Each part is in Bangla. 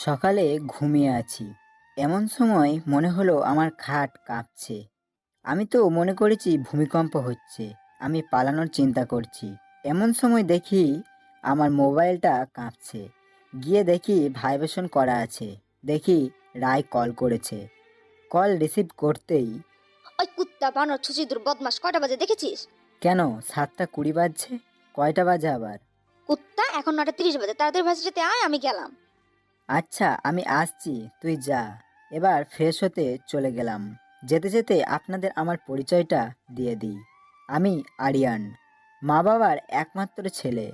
সকালে ঘুমিয়ে আছি। এমন সময় মনে হলো আমার খাট কাঁপছে। আমি তো মনে করেছি ভূমিকম্প হচ্ছে। আমি পালানোর চিন্তা করছি। এমন সময় দেখি আমার মোবাইলটা কাঁপছে। গিয়ে দেখি ভাইব্রেশন করা আছে। দেখি রায় কল করেছে। কল রিসিভ করতেই, ওই কুত্তা বানর ছুচিদুর বদমাস কয়টা বাজে দেখেছিস? কেন 7টা 20 বাজছে? কয়টা বাজে আবার? কুত্তা এখন 9:30 বাজে, তাড়াতাড়ি ভার্সিটিতে আয়, আমি গেলাম। আচ্ছা আমি আসছি, তুই যা। এবার ফ্রেশ হতে চলে গেলাম। যেতে যেতে আপনাদের আমার পরিচয়টা দিয়ে দিই। আমি আরিয়ান, মা বাবার একমাত্র ছেলে।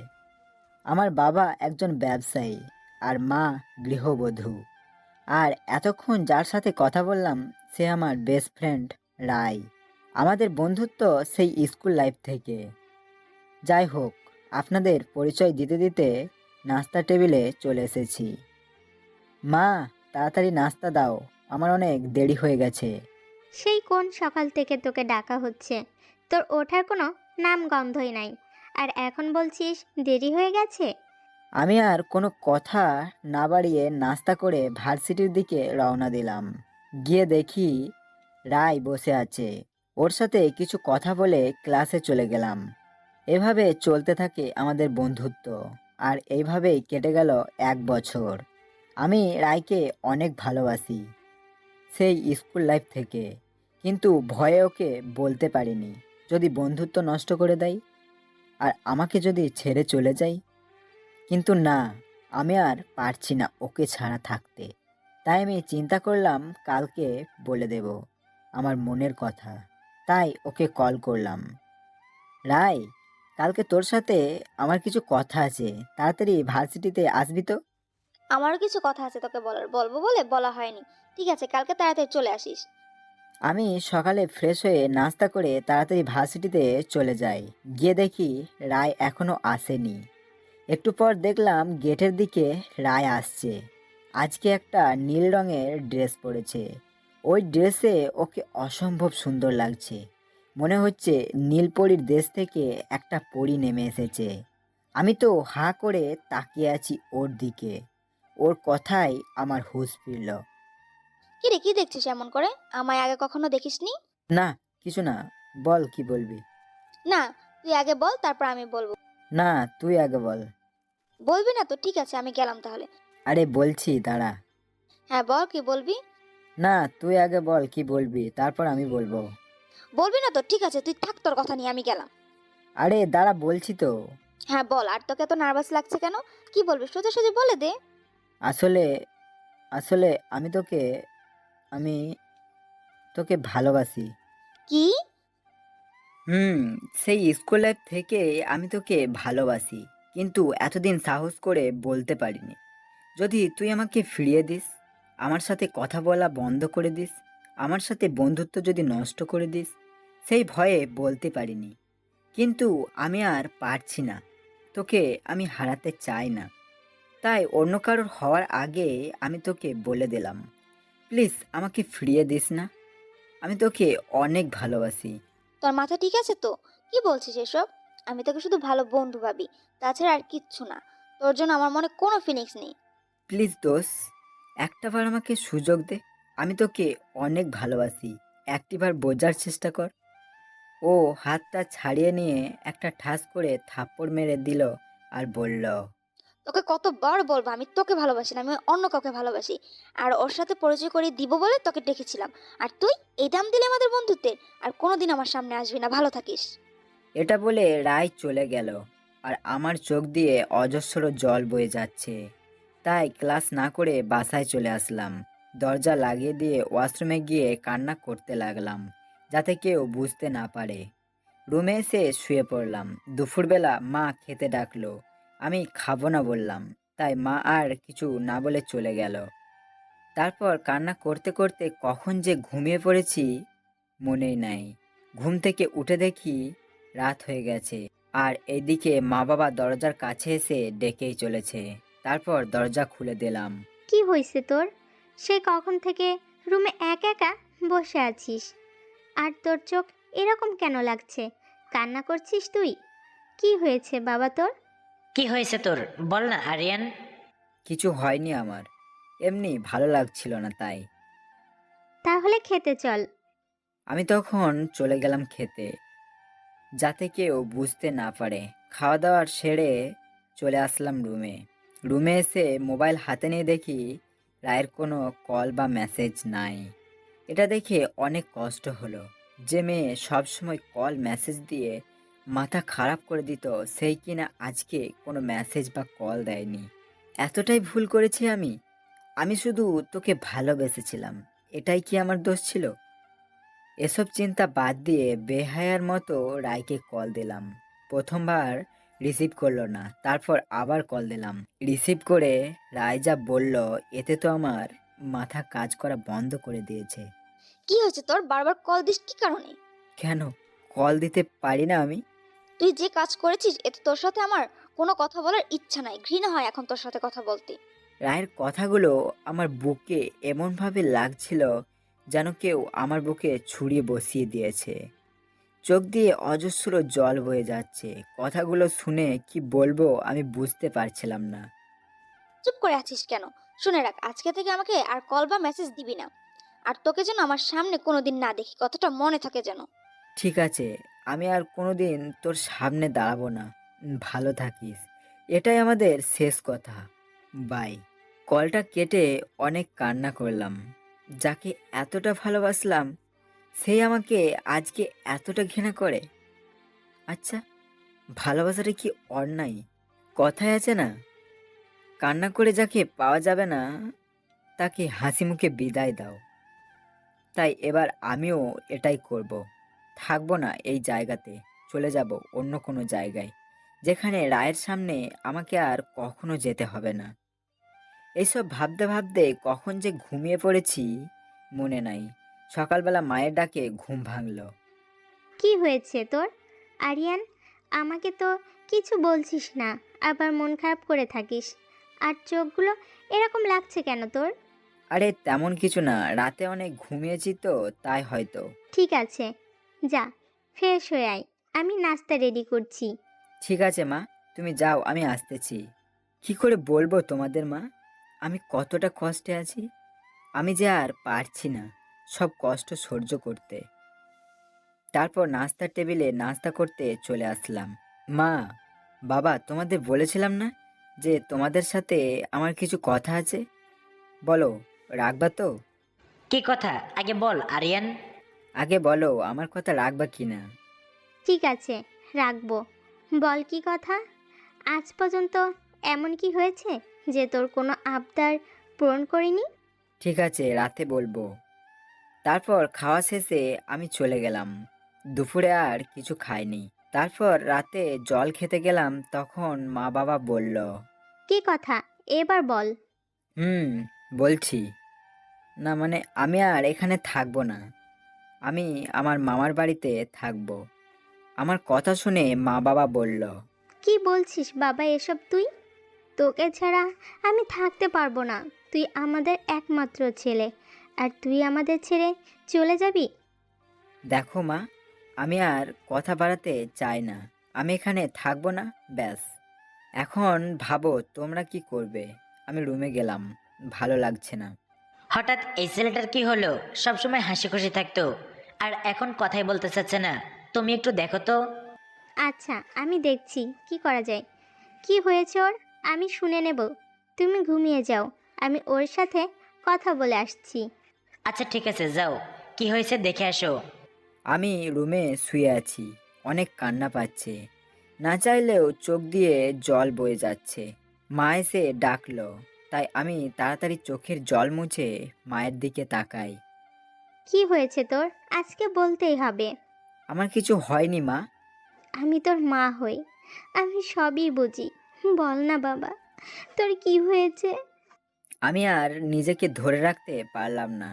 আমার বাবা একজন ব্যবসায়ী আর মা গৃহবধূ। আর এতক্ষণ যার সাথে কথা বললাম সে আমার বেস্ট ফ্রেন্ড রাই। আমাদের বন্ধুত্ব সেই স্কুল লাইফ থেকে। যাই হোক, আপনাদের পরিচয় দিতে দিতে নাস্তা টেবিলে চলে এসেছি। মা, তাড়াতাড়ি নাস্তা দাও, আমার অনেক দেরি হয়ে গেছে। সেই কোন সকাল থেকে তোকে ডাকা হচ্ছে, তোর ওঠার কোনো নাম গন্ধই নাই, আর এখন বলছিস দেরি হয়ে গেছে। আমি আর কোনো কথা না বাড়িয়ে নাস্তা করে ভার্সিটির দিকে রওনা দিলাম। গিয়ে দেখি রায় বসে আছে। ওর সাথে কিছু কথা বলে ক্লাসে চলে গেলাম। এভাবে চলতে থাকে আমাদের বন্ধুত্ব। আর এইভাবেই কেটে গেল 1 বছর। আমি রায়কে অনেক ভালোবাসি, সেই স্কুল লাইফ থেকে। কিন্তু ভয়ে ওকে বলতে পারিনি, যদি বন্ধুত্ব নষ্ট করে দেয় আর আমাকে যদি ছেড়ে চলে যায়। কিন্তু না, আমি আর পারছি না ওকে ছাড়া থাকতে। তাই আমি চিন্তা করলাম কালকে বলে দেব আমার মনের কথা। তাই ওকে কল করলাম। রাই, কালকে তোর সাথে আমার কিছু কথা আছে, তাড়াতাড়ি ভার্সিটিতে আসবি তো? আমারও কিছু কথা আছে তোকে বলার, বলবো বলে বলা হয়নি। ঠিক আছে, কালকে তাড়াতাড়ি চলে আসিস। আমি সকালে ফ্রেশ হয়ে নাস্তা করে তাড়াতাড়ি ভার্সিটিতে চলে যাই। গিয়ে দেখি রায় এখনো আসেনি। একটু পর দেখলাম গেটের দিকে রায় আসছে। আজকে একটা নীল রঙের ড্রেস পরেছে। ওই ড্রেসে ওকে অসম্ভব সুন্দর লাগছে। মনে হচ্ছে নীলপরীর দেশ থেকে একটা পরী নেমে এসেছে। আমি তো হাঁ করে তাকিয়ে আছি ওর দিকে। ওর কথাই আমার হুঁশ ফিরল। কি রে, কি দেখছিস এমন করে? আমায় আগে কখনো দেখিসনি? না, কিছু না, বল কি বলবি। না, তুই আগে বল, তারপর আমি বলবো। না, তুই আগে বল। বলবি না তো? ঠিক আছে, আমি গেলাম তাহলে। আরে বলছি, দাঁড়া। হ্যাঁ বল, কি বলবি? না, তুই আগে বল কি বলবি, তারপর আমি বলবো। বলবি না তো? ঠিক আছে, তুই থাক তোর কথা নিয়ে, আমি গেলাম। আরে দাঁড়া, বলছি তো। হ্যাঁ বল, আর তোকে এত নার্ভাস লাগছে কেন? কি বলবি সোজাসুজি বলে দে। আসলে আসলে আমি তোকে ভালোবাসি। কি? হুম, সেই স্কুল লাইফ থেকে আমি তোকে ভালোবাসি। কিন্তু এতদিন সাহস করে বলতে পারিনি। যদি তুই আমাকে ফিরিয়ে দিস, আমার সাথে কথা বলা বন্ধ করে দিস, আমার সাথে বন্ধুত্ব যদি নষ্ট করে দিস, সেই ভয়ে বলতে পারিনি। কিন্তু আমি আর পারছি না। তোকে আমি হারাতে চাই না। তাই অন্য কারোর হওয়ার আগে আমি তোকে বলে দিলাম, প্লিজ আমাকে ফিরিয়ে দিস না। আমি তোকে অনেক ভালোবাসি। তোর মাথা ঠিক আছে তো? কি বলছিস এসব? আমি তোকে শুধু ভালো বন্ধু ভাবি, তাছাড়া আর কিচ্ছু না। তোর জন্য আমার মনে কোনো ফিলিংস নেই। প্লিজ দোস, একটাবার আমাকে সুযোগ দে। আমি তোকে অনেক ভালোবাসি। একটিবার বোঝার চেষ্টা কর। ও হাতটা ছাড়িয়ে নিয়ে একটা ঠাস করে থাপ্পড় মেরে দিল আর বলল, তোকে কতবার বলবো আমি তোকে ভালোবাসি না, আমি অন্য কাউকে ভালোবাসি। আর ওর সাথে পরিচয় করিয়ে দিব বলে তোকে ডেকেছিলাম। আর তুই এই দাম দিলে আমাদের বন্ধুত্বের? আর কোনোদিন আমার সামনে আসবি না, ভালো থাকিস। এটা বলে রায় চলে গেল। আর আমার চোখ দিয়ে অজস্র জল বয়ে যাচ্ছে। তাই ক্লাস না করে বাসায় চলে আসলাম। দরজা লাগিয়ে দিয়ে ওয়াশরুমে গিয়ে কান্না করতে লাগলাম, যাতে কেউ বুঝতে না পারে। রুমে এসে শুয়ে পড়লাম। দুপুরবেলা মা খেতে ডাকলো। আমি খাবো না বললাম। তাই মা আর কিছু না বলে চলে গেল। তারপর কান্না করতে করতে কখন যে ঘুমিয়ে পড়েছি মনেই নাই। ঘুম থেকে উঠে দেখি রাত হয়ে গেছে। আর এদিকে মা বাবা দরজার কাছে এসে ডেকেই চলেছে। তারপর দরজা খুলে দিলাম। কি হয়েছে তোর? সে কখন থেকে রুমে একা একা বসে আছিস, আর তোর চোখ এরকম কেন লাগছে? কান্না করছিস তুই? কি হয়েছে বাবা তোর? কি হয়েছে তোর? বল না আরিয়ান। কিছু হয়নি আমার। এমনি ভালো লাগছিল না তাই। তাহলে খেতে চল। আমি তখন চলে গেলাম খেতে, যাতে কেউ বুঝতে না পারে। খাওয়া দাওয়ার সেরে চলে আসলাম রুমে। রুমে এসে মোবাইল হাতে নিয়ে দেখি রায়ের কোনো কল বা মেসেজ নাই। এটা দেখে অনেক কষ্ট হলো। যে মেয়ে সবসময় কল মেসেজ দিয়ে মাথা খারাপ করে দিত, সেই কিনা আজকে কোনো মেসেজ বা কল দেয়নি। এতটাই ভুল করেছি আমি। আমি শুধু তোকে ভালোবেসেছিলাম, এটাই কি আমার দোষ ছিল? এসব চিন্তা বাদ দিয়ে বেহায়ার মতো রায়কে কল দিলাম। প্রথমবার রিসিভ করলো না, তারপর আবার কল দিলাম। রিসিভ করে রায় যা বলল, এতে তো আমার মাথা কাজ করা বন্ধ করে দিয়েছে। কি হয়েছে তোর? বারবার কল দিস কি কারণে? কেন কল দিতে পারি না আমি? তুই যে কাজ করেছিস এতে তোর সাথে আমার কোনো কথা বলার ইচ্ছা নাই, ঘৃণা হয় এখন তোর সাথে কথা বলতে। রায়ের কথাগুলো আমার বুকে এমনভাবে লাগছিল যেন কেউ আমার বুকে ছুরি বসিয়ে দিয়েছে। চোখ দিয়ে অজস্র জল বয়ে যাচ্ছে। কথাগুলো শুনে কি বলবো আমি বুঝতে পারছিলাম না। চুপ করে আছিস কেন? শুনে রাখ, আজকে থেকে আমাকে আর কল বা মেসেজ দিবি না। আর তোকে যেন আমার সামনে কোনোদিন না দেখি, কথাটা মনে থাকে যেন। ঠিক আছে, আমি আর কোনোদিন তোর সামনে দাঁড়াবো না। ভালো থাকিস। এটাই আমাদের শেষ কথা। বাই। কলটা কেটে অনেক কান্না করলাম। যাকে এতটা ভালোবাসলাম সেই আমাকে আজকে এতটা ঘৃণা করে। আচ্ছা, ভালোবাসাটা কি অন্যায়? কথায় আছে না, কান্না করে যাকে পাওয়া যাবে না তাকে হাসি মুখে বিদায় দাও। তাই এবার আমিও এটাই করব। থাকবো না এই জায়গাতে, চলে যাব অন্য কোনো জায়গায়, যেখানে রায়ের সামনে আমাকে আর কখনো যেতে হবে না। এইসব ভাবতে ভাবতে কখন যে ঘুমিয়ে পড়েছি মনে নাই। সকালবেলা মায়ের ডাকে ঘুম ভাঙলো। কি হয়েছে তোর আরিয়ান? আমাকে তো কিছু বলছিস না, আবার মন খারাপ করে থাকিস। আর চোখগুলো এরকম লাগছে কেন তোর? আরে তেমন কিছু না, রাতে অনেক ঘুমিয়েছি তো তাই হয়তো। ঠিক আছে, যা ফ্রেশ হয়ে আয়, আমি নাস্তা রেডি করছি। ঠিক আছে মা, তুমি যাও, আমি আসতেছি। কি করে বলবো তোমাদের মা, আমি কতটা কষ্টে আছি। আমি যে আর পারছি না সব কষ্ট সহ্য করতে। তারপর নাস্তার টেবিলে নাস্তা করতে চলে আসলাম। মা, বাবা, তোমাদের বলেছিলাম না যে তোমাদের সাথে আমার কিছু কথা আছে? বলো, রাখবা তো? কি কথা আগে বল আরিয়ান। আগে বলো আমার কথা রাখবা কি না। ঠিক আছে, রাখবো। বল কি কথা। আজ পর্যন্ত এমন কি হয়েছে যে তোর কোনো আবদার পূরণ করিনি? ঠিক আছে, রাতে বলবো। তারপর খাওয়া শেষে আমি চলে গেলাম। দুপুরে আর কিছু খাইনি। তারপর রাতে জল খেতে গেলাম, তখন মা বাবা বলল। কি কথা এবার বল। হুম, বলছি। না মানে আমি আর এখানে থাকবো না। আমি আমার মামার বাড়িতে থাকবো। আমার কথা শুনে মা বাবা বলল। কি বলছিস বাবা এসব তুই? তোকে ছাড়া আমি থাকতে পারবো না। তুই আমাদের একমাত্র ছেলে, আর তুই আমাদের ছেড়ে চলে যাবি? দেখো মা, আমি আর কথা বাড়াতে চাই না। আমি এখানে থাকবো না, ব্যাস। এখন ভাবো তোমরা কি করবে। আমি রুমে গেলাম, ভালো লাগছে না। হঠাৎ এই ছেলেটার কি হলো? সবসময় হাসি খুশি থাকতো, আর এখন কথাই বলতে চাচ্ছে না। তুমি একটু দেখো তো। আচ্ছা, আমি দেখছি কি করা যায়। কি হয়েছে ওর আমি শুনে নেব। তুমি ঘুমিয়ে যাও, আমি ওর সাথে কথা বলে আসছি। আচ্ছা ঠিক আছে, যাও, কি হয়েছে দেখে আসো। আমি রুমে শুয়ে আছি, অনেক কান্না পাচ্ছে। না চাইলেও চোখ দিয়ে জল বয়ে যাচ্ছে। মা এসে ডাকলো, তাই আমি তাড়াতাড়ি চোখের জল মুছে মায়ের দিকে তাকাই। কি হয়েছে তোর আজকে বলতেই হবে। আমার কিছু হয়নি মা। আমি তোর মা হই, আমি সবই বুঝি। বল না বাবা, তোর কি হয়েছে? আমি আর নিজেকে ধরে রাখতে পারলাম না।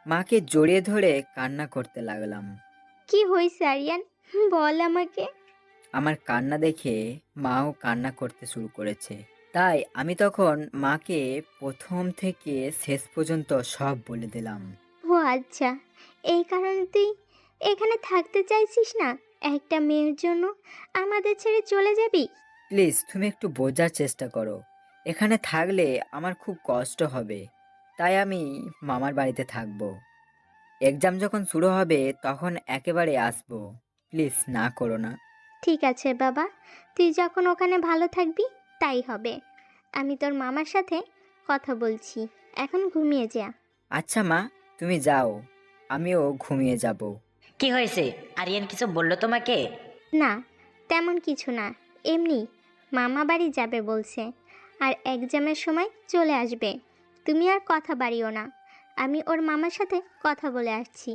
মাকে জড়িয়ে ধরে কান্না করতে লাগলাম। কি হয়েছে আরিয়ান, বল আমাকে। আমার কান্না দেখে মাও কান্না করতে শুরু করেছে। তাই আমি তখন মাকে প্রথম থেকে শেষ পর্যন্ত সব বলে দিলাম। ও আচ্ছা, এই কারণে তুই এখানে থাকতে চাইছিস না? একটা মেয়ের জন্য আমাদের ছেড়ে চলে যাবি? প্লিজ তুমি একটু বোঝার চেষ্টা করো। এখানে থাকলে আমার খুব কষ্ট হবে, তাই আমি মামার বাড়িতে থাকবো। এক্সাম যখন শুরু হবে তখন একেবারে আসবো। প্লিজ না করো না। ঠিক আছে বাবা, তুই যখন ওখানে ভালো থাকবি তাই হবে। আমি তোর মামার সাথে কথা বলছি, এখন ঘুমিয়ে যা। আচ্ছা মা, তুমি যাও, আমিও ঘুমিয়ে যাব। কি হয়েছে? আরিয়ান কিছু বললো তোমাকে? না, তেমন কিছু না, এমনি মামা বাড়ি যাবে বলছে, আর এক্সামের সময় চলে আসবে। তুমি আর কথা বাড়িও না, আমি ওর মামার সাথে কথা বলে আসছি।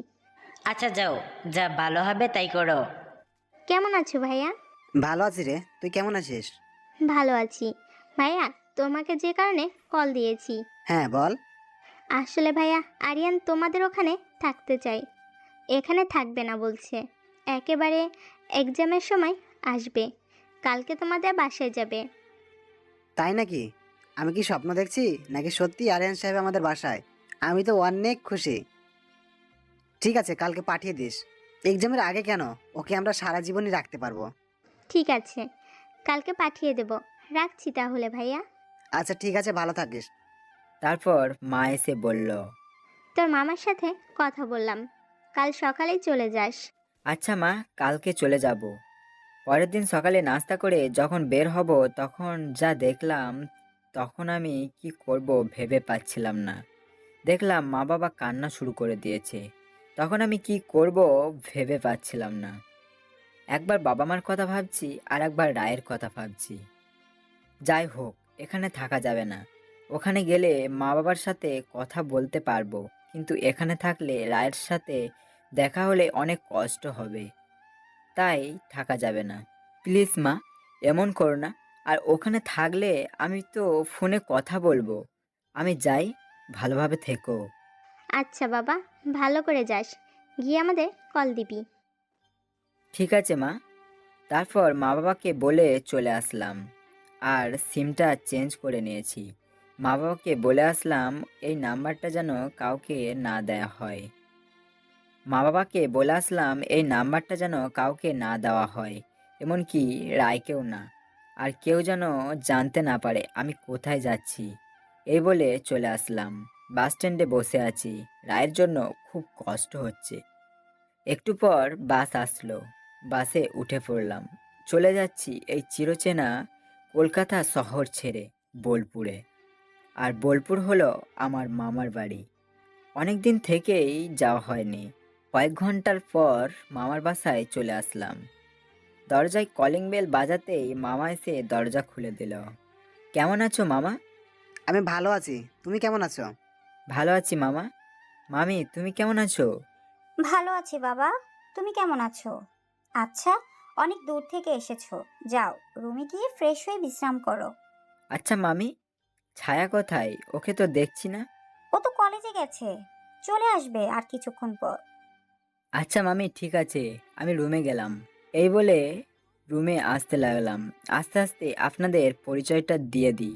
আচ্ছা যাও, যা ভালো হবে তাই করো। কেমন আছো ভাইয়া? ভালো আছি রে, তুই কেমন আছিস? ভালো আছি। ভাইয়া, তোমাকে যে কারণে কল দিয়েছি, হ্যাঁ বল। আসলে ভাইয়া আরিয়ান তোমাদের ওখানে থাকতে চাই, এখানে থাকবে না বলছে, একেবারে এক্সামের সময় আসবে, কালকে তোমাদের বাসায় যাবে। তাই নাকি? আমি কি স্বপ্ন দেখছি নাকি সত্যি আরিয়ান সাহেব আমাদের বাসায়? আমি তো অনেক খুশি। ঠিক আছে, কালকে পাঠিয়ে দিস। এক্সামের আগে কেন, ওকে আমরা সারা জীবনই রাখতে পারবো। ঠিক আছে, কালকে পাঠিয়ে দেব। রাখছি তাহলে ভাইয়া। আচ্ছা ঠিক আছে, ভালো থাকিস। তারপর মা এসে বলল, তোর মামার সাথে কথা বললাম, কাল সকালেই চলে যাস। আচ্ছা মা, কালকে চলে যাব। পরের দিন সকালে নাস্তা করে যখন বের হব তখন যা দেখলাম, তখন আমি কি করব ভেবে পাচ্ছিলাম না। দেখলাম মা বাবা কান্না শুরু করে দিয়েছে। তখন আমি কি করব ভেবে পাচ্ছিলাম না। একবার বাবা মার কথা ভাবছি আর একবার রায়ের কথা ভাবছি। যাই হোক, এখানে থাকা যাবে না। ওখানে গেলে মা বাবার সাথে কথা বলতে পারবো, কিন্তু এখানে থাকলে রায়ের সাথে দেখা হলে অনেক কষ্ট হবে। তাই থাকা যাবে না। প্লিজ মা, এমন করো না। আর ওখানে থাকলে আমি তো ফোনে কথা বলবো। আমি যাই, ভালোভাবে থেকো। আচ্ছা বাবা, ভালো করে যাস, গিয়ে আমাদের কল দিবি। ঠিক আছে মা। তারপর মা বাবাকে বলে চলে আসলাম, আর সিমটা চেঞ্জ করে নিয়েছি। মা বাবাকে বলে আসলাম এই নাম্বারটা যেন কাউকে না দেয়া হয়। মা বাবাকে বলে আসলাম এই নাম্বারটা যেন কাউকে না দেওয়া হয়, এমনকি রায়কেও না। আর কেউ যেন জানতে না পারে আমি কোথায় যাচ্ছি। এই বলে চলে আসলাম। বাস স্ট্যান্ডে বসে আছি, রায়ের জন্য খুব কষ্ট হচ্ছে। একটু পর বাস আসলো, বাসে উঠে পড়লাম। চলে যাচ্ছি এই চিরচেনা কলকাতা শহর ছেড়ে বোলপুরে। আর বোলপুর হলো আমার মামার বাড়ি। অনেক দিন থেকেই যাওয়া হয়নি। কয়েক ঘন্টার পর মামার বাসায় চলে আসলাম। দরজায় কলিং বেল বাজাতেই মামা এসে দরজা খুলে দিল। কেমন আছো মামা? আমি ভালো আছি, তুমি কেমন আছো? ভালো আছি মামা। মামি, তুমি কেমন আছো? ভালো আছি বাবা, তুমি কেমন আছো? আচ্ছা, অনেক দূর থেকে এসেছো, যাও রুমে গিয়ে ফ্রেশ হয়ে বিশ্রাম করো। আচ্ছা মামি, ছায়া কোথায়? ওকে তো দেখছি না। ও তো কলেজে গেছে, চলে আসবে আর কিছুক্ষণ পর। আচ্ছা মামি, ঠিক আছে, আমি রুমে গেলাম। এই বলে রুমে আসতে লাগলাম। আস্তে আস্তে আপনাদের পরিচয়টা দিয়ে দিই।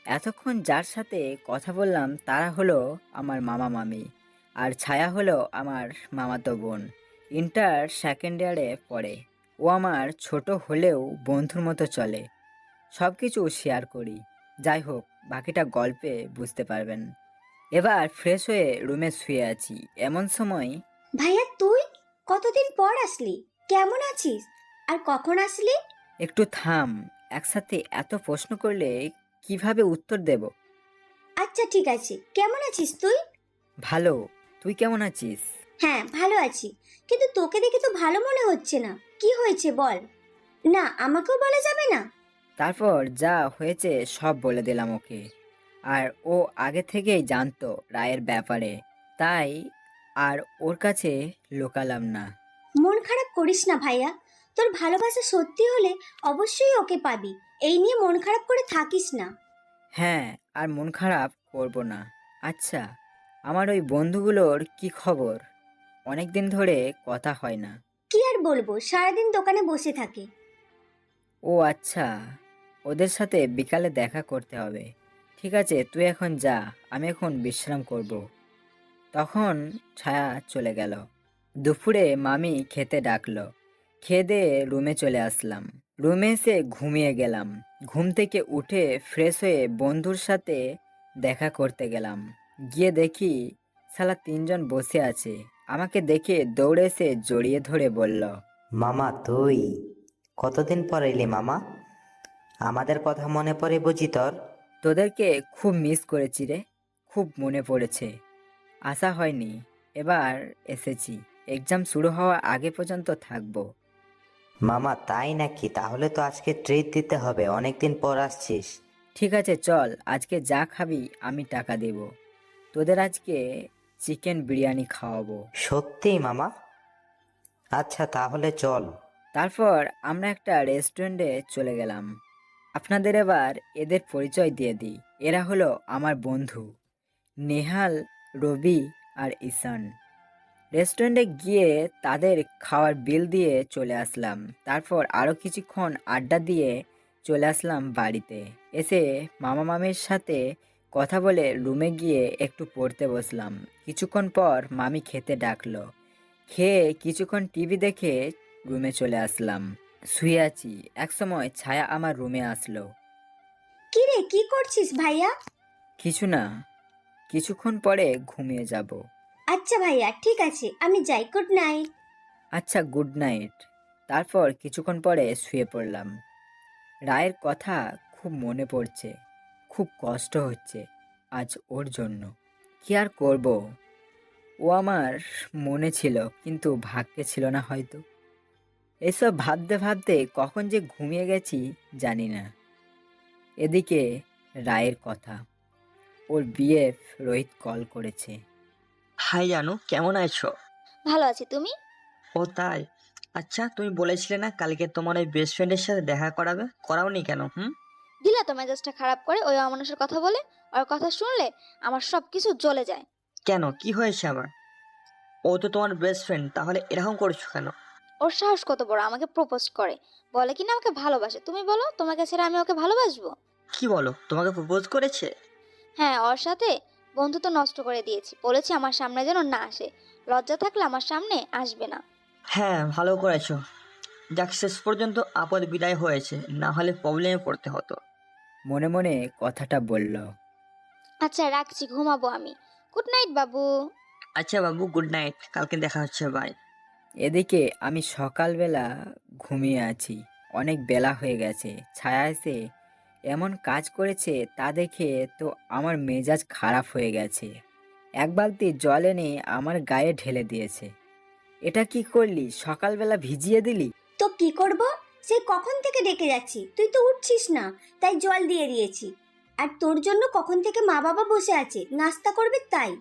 এতক্ষণ যার সাথে কথা বললাম তারা হলো আমার মামা মামি, আর ছায়া হলো আমার মামাতো বোন। ইন্টার সেকেন্ড ইয়ারে পড়ে। ও আমার ছোট হলেও বন্ধুর মতো চলে, সব কিছু শেয়ার করি। যাই হোক, বাকিটা গল্পে বুঝতে পারবেন। এবার ফ্রেশ হয়ে রুমে শুয়ে আছি, এমন সময় ভাইয়া তুই কতদিন পর আসলি? কেমন আছিস? আর কখন আসলি? একটু থাম, একসাথে এত প্রশ্ন করলে কিভাবে উত্তর দেব? আচ্ছা ঠিক আছে, কেমন আছিস তুই? ভালো, তুই কেমন আছিস? হ্যাঁ ভালো আছি, কিন্তু তোকে দেখে তো ভালো মনে হচ্ছে না। কি হয়েছে বল। না, আমাকেও বলা যাবে না? তারপর যা হয়েছে সব বলে দিলাম ওকে। আর ও আগে থেকেই জানতো রায়ের ব্যাপারে, তাই আর ওর কাছে লুকালাম না। মন খারাপ করিস না ভাইয়া, তোর ভালোবাসা সত্যি হলে অবশ্যই ওকে পাবি। এই নিয়ে মন খারাপ করে থাকিস না। হ্যাঁ, আর মন খারাপ করব না। আচ্ছা, আমার ওই বন্ধুগুলোর কি খবর? অনেক দিন ধরে কথা হয় না। কি আর বলবো, সারাদিন দোকানে বসে থাকে। ও আচ্ছা, ওদের সাথে বিকালে দেখা করতে হবে। ঠিক আছে, তুই এখন যা, আমি এখন বিশ্রাম করব। তখন ছায়া চলে গেল। দুপুরে মামি খেতে ডাকলো। খেয়ে দিয়ে রুমে চলে আসলাম। রুমে এসে ঘুমিয়ে গেলাম। ঘুম থেকে উঠে ফ্রেশ হয়ে বন্ধুর সাথে দেখা করতে গেলাম। গিয়ে দেখি শালা তিনজন বসে আছে। আমাকে দেখে দৌড়ে এসে জড়িয়ে ধরে বলল, মামা তুই কতদিন পর এলি মামা? আমাদের কথা মনে পড়ে বুঝি তোর? তোদেরকে খুব মিস করেছি রে, খুব মনে পড়েছে। আসা হয়নি, এবার এসেছি। এক্সাম শুরু হওয়ার আগে পর্যন্ত থাকবো। মামা তাই নাকি? তাহলে তো আজকে ট্রিট দিতে হবে, অনেকদিন পর আসছিস। ঠিক আছে চল, আজকে যা খাবি আমি টাকা দেব। তোদের আজকে চিকেন বিরিয়ানি খাওয়াবো। সত্যি মামা? আচ্ছা তাহলে চল। তারপর আমরা একটা রেস্টুরেন্টে চলে গেলাম। আপনাদের এবার এদের পরিচয় দিয়ে দিই। এরা হলো আমার বন্ধু নেহাল, রবি আর ঈশান। রেস্টুরেন্টে গিয়ে তাদের খাওয়ার বিল দিয়ে চলে আসলাম। তারপর আরও কিছুক্ষণ আড্ডা দিয়ে চলে আসলাম বাড়িতে। এসে মামা মামির সাথে কথা বলে রুমে গিয়ে একটু পড়তে বসলাম। কিছুক্ষণ পর মামি খেতে ডাকলো। খেয়ে কিছুক্ষণ টিভি দেখে রুমে চলে আসলাম। শুয়ে আছি, একসময় ছায়া আমার রুমে আসলো। কি রে, কি করছিস ভাইয়া? কিছু না, কিছুক্ষণ পরে ঘুমিয়ে যাব। আচ্ছা ভাইয়া, ঠিক আছে, আমি যাই। Good night. আচ্ছা গুড নাইট। তারপর কিছুক্ষণ পরে শুয়ে পড়লাম। রায়ের কথা খুব মনে পড়ছে, খুব কষ্ট হচ্ছে আজ ওর জন্য। কি আর করব, ও আমার মনে ছিল কিন্তু ভাগ্যে ছিল না হয়তো। এসব ভাবতে ভাবতে কখন যে ঘুমিয়ে গেছি জানি না। এদিকে রায়ের কথা, ওর বিএফ রোহিত কল করেছে। হাই জানু, কেমন আছো? ভালো আছি, তুমি? ও তাই? আচ্ছা, তুমি বলেছিলে না কালকে তোমার ওই বেস্ট ফ্রেন্ডের সাথে দেখা করাবে, করাওনি কেন? দিলা তো মেজাজটা খারাপ করে ওই অমানুষের কথা বলে। ওর কথা শুনলে আমার সব কিছু জ্বলে যায়। কেন, কি হয়েছে আবার? ও তো তোমার বেস্ট ফ্রেন্ড, তাহলে এরকম করছো কেন? ওর সাহস কত বড়, আমাকে প্রপোজ করে, বলে কিনা আমাকে ভালোবাসে। তুমি বলো, তোমাকে ছেড়ে আমি ওকে ভালোবাসবো? কি বলো, তোমাকে প্রপোজ করেছে? হ্যাঁ, ওর সাথে বন্ধুত্ব নষ্ট করে দিয়েছি। বলেছি আমার সামনে যেন না আসে, লজ্জা থাকলে আমার সামনে আসবে না। হ্যাঁ, ভালো করেছো। যাক, শেষ পর্যন্ত আপদ বিদায় হয়েছে, না হলে প্রবলেমে পড়তে হতো। মনে মনে কথাটা বলল। আচ্ছা রাখছি, ঘুমাবো আমি। গুড নাইট বাবু। আচ্ছা বাবু, গুড নাইট, কালকে দেখা হচ্ছে, বাই। এদিকে আমি সকালবেলা ঘুমিয়ে আছি, অনেক বেলা হয়ে গেছে। ছায়া এসে এমন কাজ করেছে তা দেখে তো আমার মেজাজ খারাপ হয়ে গেছে। এক বালতি জল এনে আমার গায়ে ঢেলে দিয়েছে। এটা কি করলি, সকালবেলা ভিজিয়ে দিলি? তো কি করব? সেই কখন থেকে ডেকে যাচ্ছি, তুই তো উঠছিস না, তাই জল দিয়ে দিয়েছি। আর তোর জন্য কখন থেকে মা বাবা বসে আছে, নাস্তা করবে তাই।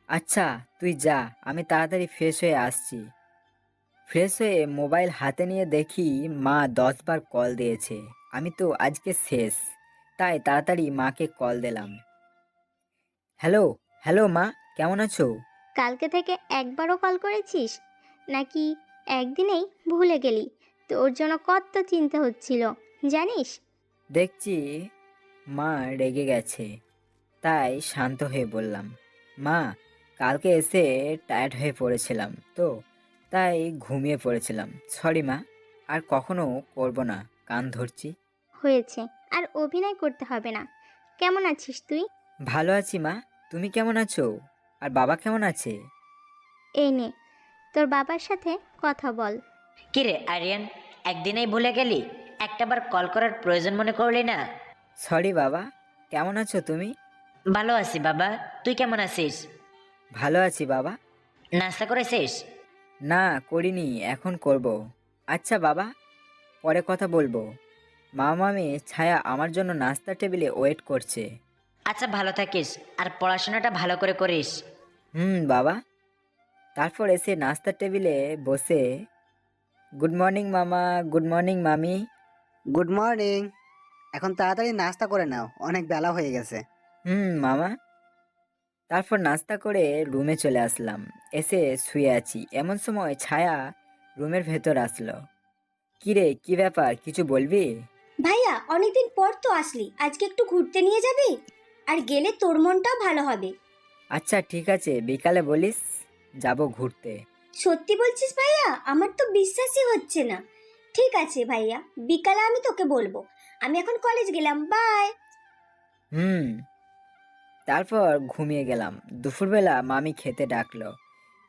আচ্ছা তুই যা, আমি তাড়াতাড়ি ফ্রেশ হয়ে আসছি। ফ্রেশ হয়ে মোবাইল হাতে নিয়ে দেখি মা 10 বার কল দিয়েছে। আমি তো আজকে শেষ, তাই তাড়াতাড়ি মাকে কল দিলাম। হ্যালো, হ্যালো মা, কেমন আছো? কালকে থেকে একবারও কল করেছিস নাকি একদিনেই ভুলে গেলি? তোর জন্য কত চিন্তা হচ্ছিল জানিস? দেখছি মা রেগে গেছে, তাই শান্ত হয়ে বললাম, মা কালকে এসে টায়ার্ড হয়ে পড়েছিলাম তো, তাই ঘুমিয়ে পড়েছিলাম। সরি মা, আর কখনো করব না, কান ধরছি। হয়েছে, আর অভিনয় করতে হবে না। কেমন আছিস তুই? ভালো আছি মা, তুমি কেমন আছো? আর বাবা কেমন আছে? এই নে, তোর বাবার সাথে কথা বল। কিরে আরিয়ান, একদিনেই ভুলে গেলি? একটাবার কল করার প্রয়োজন মনে করলি না? সরি বাবা, কেমন আছো তুমি? ভালো আছি বাবা, তুই কেমন আছিস? ভালো আছি বাবা। নাস্তা করেছিস? না করিনি, এখন করব। আচ্ছা বাবা, পরে কথা বলবো। মামি ছায়া আমার জন্য নাস্তা টেবিলে ওয়েট করছে। আচ্ছা, ভালো থাকিস, আর পড়াশোনাটা ভালো করে করিস। বাবা। তারপর এসে নাস্তার টেবিলে বসে, গুড মর্নিং মামা, গুড মর্নিং মামি। Good morning. এখন তাড়াতাড়ি নাস্তা করে নাও, অনেক বেলা হয়ে গেছে। মামা। তারপর নাস্তা করে রুমে চলে আসলাম। এসে শুয়ে আছি, এমন সময় ছায়া রুমের ভেতর আসলো। কিরে, কি ব্যাপার, কিছু বলবি? ভাইয়া, অনেকদিন পর তো আসলি, আজকে একটু ঘুরতে নিয়ে যাবি? আর গেলে তোর মনটাও ভালো হবে। আচ্ছা ঠিক আছে, বিকালে বলিস, যাব ঘুরতে। সত্যি বলছিস ভাইয়া? আমার তো বিশ্বাসই হচ্ছে না। ঠিক আছে ভাইয়া, বিকালে আমি তোকে বলবো। আমি এখন কলেজ গেলাম, বাই। হুম। তারপর ঘুমিয়ে গেলাম। দুপুরবেলা মামি খেতে ডাকলো।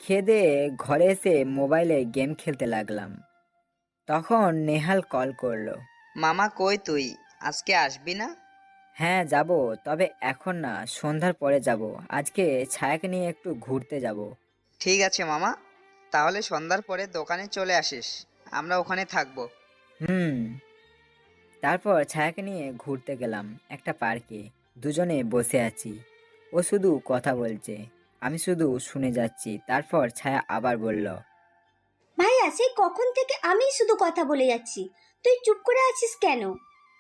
খেয়ে দিয়ে ঘরে এসে মোবাইলে গেম খেলতে লাগলাম। তখন নেহাল কল করলো। মামা কই তুই? আজকে আসবি না? হ্যাঁ যাব, তবে এখন না, সন্ধ্যার পরে যাব। আজকে ছায়াকে নিয়ে একটু ঘুরতে যাব। ঠিক আছে মামা, তাহলে সন্ধ্যার পরে দোকানে চলে আসিস, আমরা ওখানে থাকবো। হুম। তারপর ছায়াকে নিয়ে ঘুরতে গেলাম একটা পার্কে। দুজনে বসে আছি। ও শুধু কথা বলছে, আমি শুধু শুনে যাচ্ছি। তারপর ছায়া আবার বলল, ভাইয়া সেই কখন থেকে আমি শুধু কথা বলে যাচ্ছি, তুই চুপ করে আছিস কেন?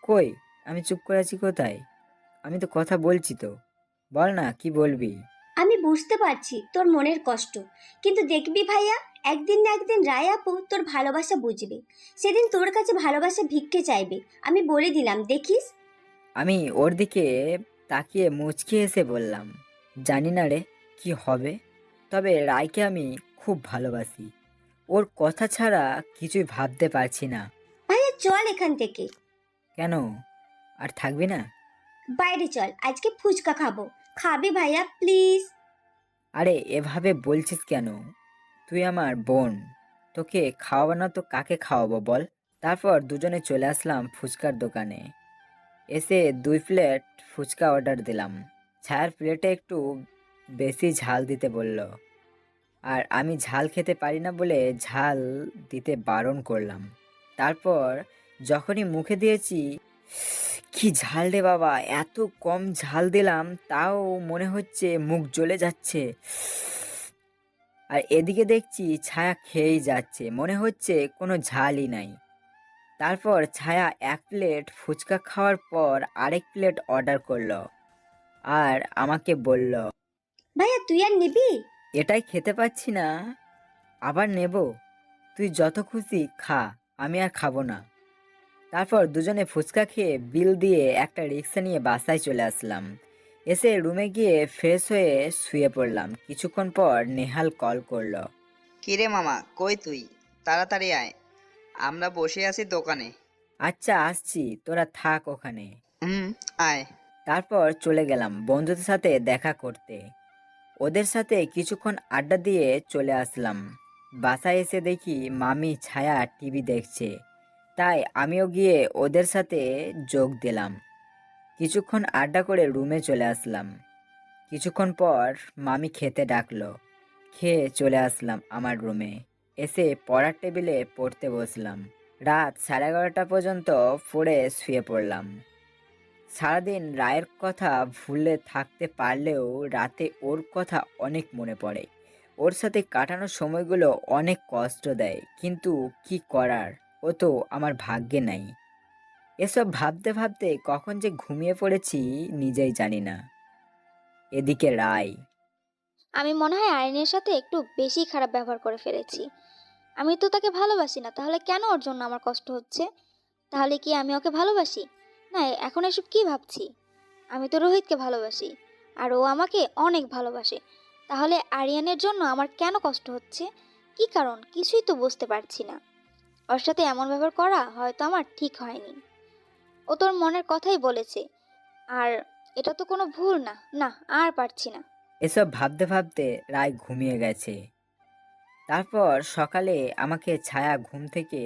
কই, আমি চুপ করে আছি কোথায়? আমি তো কথা বলছি তো। বল না, কি বলবি? আমি বুঝতে পারছি তোর মনের কষ্ট, কিন্তু দেখবি ভাইয়া, একদিন না একদিন রায় আপু তোর ভালোবাসা বুঝবে, সেদিন তোর কাছে ভালোবাসা ভিক্ষে চাইবে, আমি বলে দিলাম, দেখিস। আমি ওর দিকে তাকিয়ে মুচকি এসে বললাম, জানি না রে কি হবে, তবে রায়কে আমি খুব ভালোবাসি। ওর কথা ছাড়া কিছুই ভাবতে পারছি না। ভাইয়া চল এখান থেকে, কেন, আর থাকবি না? বাইরে চল, আজকে ফুচকা খাবো। খাবি ভাইয়া প্লিজ? আরে এভাবে বলছিস কেন? তুই আমার বোন, তোকে খাওয়াবো না তো কাকে খাওয়াবো বল? তারপর দুজনে চলে আসলাম ফুচকার দোকানে। এসে 2 প্লেট ফুচকা অর্ডার দিলাম। ছায়ার প্লেটে একটু বেশি ঝাল দিতে বলল, আর আমি ঝাল খেতে পারি না বলে ঝাল দিতে বারণ করলাম। তারপর যখনই মুখে দিয়েছি, কি ঝাল রে বাবা, এত কম ঝাল দিলাম, তাও মনে হচ্ছে মুখ জ্বলে যাচ্ছে। আর এদিকে দেখছি ছায়া খেয়েই যাচ্ছে, মনে হচ্ছে কোনো ঝালই নাই। তারপর ছায়া 1 প্লেট ফুচকা খাওয়ার পর আরেক প্লেট অর্ডার করলো আর আমাকে বলল, ভাইয়া তুই আর নিবি? এটাই খেতে পাচ্ছি না, আবার নেব? তুই যত খুশি খা, আমি আর খাবো না। তারপর দুজনে ফুচকা খেয়ে বিল দিয়ে একটা রিক্সা নিয়ে বাসায় চলে আসলাম। এসে রুমে গিয়ে ফ্রেশ হয়ে শুয়ে পড়লাম। কিছুক্ষণ পর নেহাল কল করলো। কিরে মামা কই তুই? তাড়াতাড়ি আয়, আমরা বসে আছি দোকানে। আচ্ছা আসছি, তোরা থাক ওখানে। হুম, আয়। তারপর চলে গেলাম বন্ধুদের সাথে দেখা করতে। ওদের সাথে কিছুক্ষণ আড্ডা দিয়ে চলে আসলাম। বাসায় এসে দেখি মামি ছায়া টিভি দেখছে, তাই আমিও গিয়ে ওদের সাথে যোগ দিলাম। কিছুক্ষণ আড্ডা করে রুমে চলে আসলাম। কিছুক্ষণ পর মামি খেতে ডাকলো। খেয়ে চলে আসলাম আমার রুমে। এসে পড়ার টেবিলে পড়তে বসলাম। রাত 11:30 পর্যন্ত পড়ে শুয়ে পড়লাম। সারাদিন রায়ের কথা ভুলে থাকতে পারলেও রাতে ওর কথা অনেক মনে পড়ে। ওর সাথে কাটানোর সময়গুলো অনেক কষ্ট দেয়, কিন্তু কি করার, ও তো আমার ভাগ্যে নাই। এসব ভাবতে ভাবতে কখন যে ঘুমিয়ে পড়েছি নিজেই জানি না। এদিকে রায়। আমি মনে হয় আরিনের সাথে একটু বেশি খারাপ ব্যবহার করে ফেলেছি। আমি তো তাকে ভালোবাসি না, তাহলে কেন ওর জন্য আমার কষ্ট হচ্ছে? তাহলে কি আমি ওকে ভালোবাসি? না, এখন এসব কি ভাবছি? আমি তো রোহিতকে ভালোবাসি, আর ও আমাকে অনেক ভালোবাসে। তাহলে আরিয়ানের জন্য আমার কেন কষ্ট হচ্ছে? কি কারণ, কিছুই তো বুঝতে পারছি না। ওর সাথে এমন ব্যবহার করা হয়তো আমার ঠিক হয়নি। ও তোর মনের কথাই বলেছে, আর এটা তো কোনো ভুল না। না, আর পারছি না। এসব ভাবতে ভাবতে রায় ঘুমিয়ে গেছে। তারপর সকালে আমাকে ছায়া ঘুম থেকে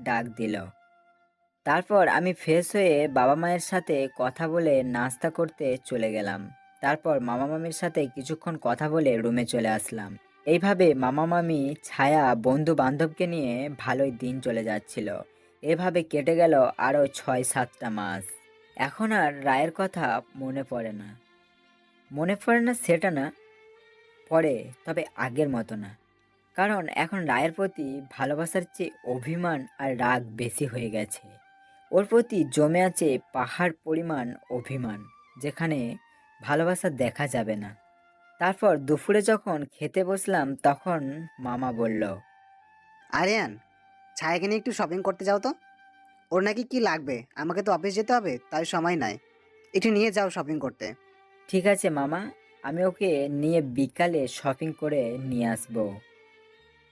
ডাক দিল। তারপর আমি ফ্রেশ হয়ে বাবা মায়ের সাথে কথা বলে নাস্তা করতে চলে গেলাম। তারপর মামা মামির সাথে কিছুক্ষণ কথা বলে রুমে চলে আসলাম। এইভাবে মামা মামি ছায়া বন্ধু বান্ধবকে নিয়ে ভালোই দিন চলে যাচ্ছিল। এভাবে কেটে গেল আরও 6-7টা মাস। এখন আর রায়ের কথা মনে পড়ে না। মনে পড়ে না সেটা না, পড়ে, তবে আগের মতো না। কারণ এখন রায়ের প্রতি ভালোবাসার চেয়ে অভিমান আর রাগ বেশি হয়ে গেছে। ওর প্রতি জমে আছে পাহাড় পরিমাণ অভিমান, যেখানে ভালোবাসা দেখা যাবে না। তারপর দুপুরে যখন খেতে বসলাম তখন মামা বলল, আরিয়ান, ছায়াকে নিয়ে একটু শপিং করতে যাও তো। ওর নাকি কি লাগবে, আমাকে তো অফিস যেতে হবে, তাই সময় নাই। একটু নিয়ে যাও শপিং করতে। ঠিক আছে মামা, আমি ওকে নিয়ে বিকালে শপিং করে নিয়ে আসবো।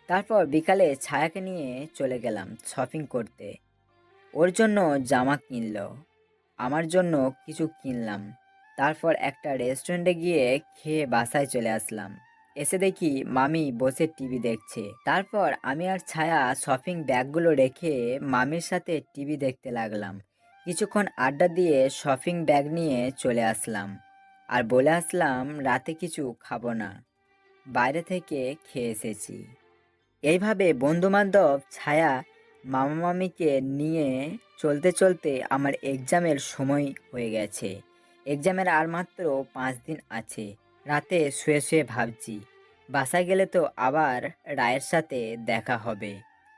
তারপর বিকালে ছায়াকে নিয়ে চলে গেলাম শপিং করতে। ওর জন্য জামা কিনলো। আমার জন্য কিছু কিনলাম। তারপর একটা রেস্টুরেন্টে গিয়ে খেয়ে বাসায় চলে আসলাম। এসে দেখি মামি বসে টিভি দেখছে। তারপর আমি আর ছায়া শপিং ব্যাগগুলো রেখে মামির সাথে টিভি দেখতে লাগলাম। কিছুক্ষণ আড্ডা দিয়ে শপিং ব্যাগ নিয়ে চলে আসলাম আর বলে আসলাম রাতে কিছু খাবো না, বাইরে থেকে খেয়ে এসেছি। এইভাবে বন্ধুবান্ধব, ছায়া, মামা মামিকে নিয়ে চলতে চলতে আমার এক্সামের সময় হয়ে গেছে। এক্সামের আর মাত্র 5 দিন আছে। রাতে শুয়ে শুয়ে ভাবছি বাসায় গেলে তো আবার রায়ের সাথে দেখা হবে,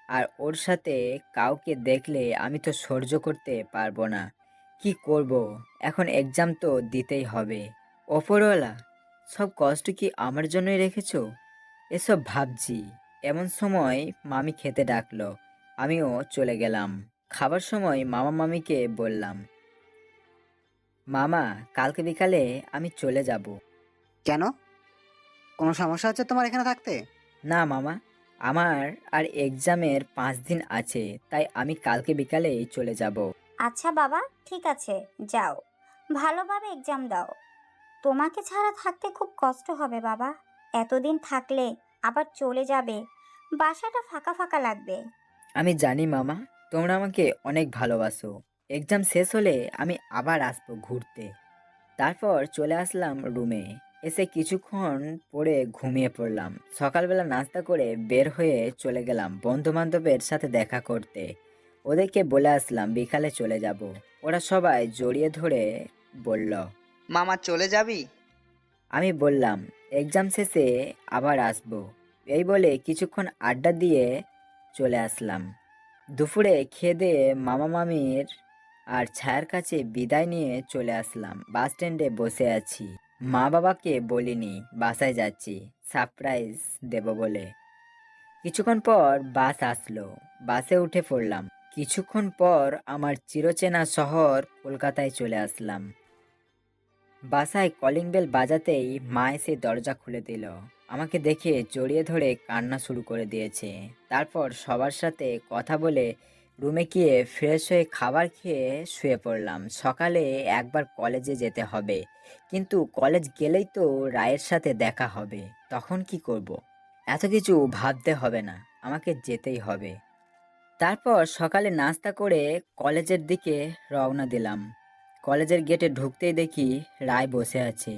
আর ওর সাথে কাউকে দেখলে আমি তো সহ্য করতে পারবো না। কি করব? এখন এক্সাম তো দিতেই হবে। ওপরওয়ালা, সব কষ্ট কি আমার জন্যই রেখেছো? এসব ভাবছি। এমন সময় মামি খেতে ডাকলো। আমিও চলে গেলাম। খাবার সময় মামা মামিকে বললাম, মামা, কালকে বিকালে আমি চলে যাব। কেন? কোনো সমস্যা হচ্ছে তোমার এখানে থাকতে? না মামা, আমার আর এক্সামের 5 দিন আছে, তাই আমি কালকে বিকালেই চলে যাব। আচ্ছা বাবা, ঠিক আছে, যাও, ভালোভাবে এক্সাম দাও। তোমাকে ছাড়া থাকতে খুব কষ্ট হবে বাবা। এতদিন থাকলে আবার চলে যাবে, বাসাটা ফাঁকা ফাঁকা লাগবে। আমি জানি মামা, তোমরা আমাকে অনেক ভালোবাসো। এক্সাম শেষ হলে আমি আবার আসবো ঘুরতে। তারপর চলে আসলাম রুমে। এসে কিছুক্ষণ পরে ঘুমিয়ে পড়লাম। সকালবেলা নাস্তা করে বের হয়ে চলে গেলাম বন্ধু বান্ধবের সাথে দেখা করতে। ওদেরকে বলে আসলাম বিকালে চলে যাব। ওরা সবাই জড়িয়ে ধরে বলল। মামা চলে যাবি? আমি বললাম এক্সাম শেষে আবার আসবো। এই বলে কিছুক্ষণ আড্ডা দিয়ে চলে আসলাম। দুপুরে খেয়ে দিয়ে মামা মামির আর ছায়ার কাছে বিদায় নিয়ে চলে আসলাম। বাস স্ট্যান্ডে বসে আছি। মা বাবাকে বলিনি বাসায় যাচ্ছি, সারপ্রাইজ দেব বলে। কিছুক্ষণ পর বাস আসলো। বাসে উঠে পড়লাম। কিছুক্ষণ পর আমার চিরচেনা শহর কলকাতায় চলে আসলাম। বাসায় কলিং বেল বাজাতেই মা এসে দরজা খুলে দিল। আমাকে দেখে জড়িয়ে ধরে কান্না শুরু করে দিয়েছে। তারপর সবার সাথে কথা বলে রুমে গিয়ে ফ্রেশ হয়ে খাবার খেয়ে শুয়ে পড়লাম। সকালে একবার কলেজে যেতে হবে, কিন্তু কলেজ গেলেই তো রায়ের সাথে দেখা হবে। তখন কি করব? এত কিছু ভাবতে হবে না, আমাকে যেতেই হবে। তারপর সকালে নাস্তা করে কলেজের দিকে রওনা দিলাম। কলেজের গেটে ঢুকতেই দেখি রায় বসে আছে।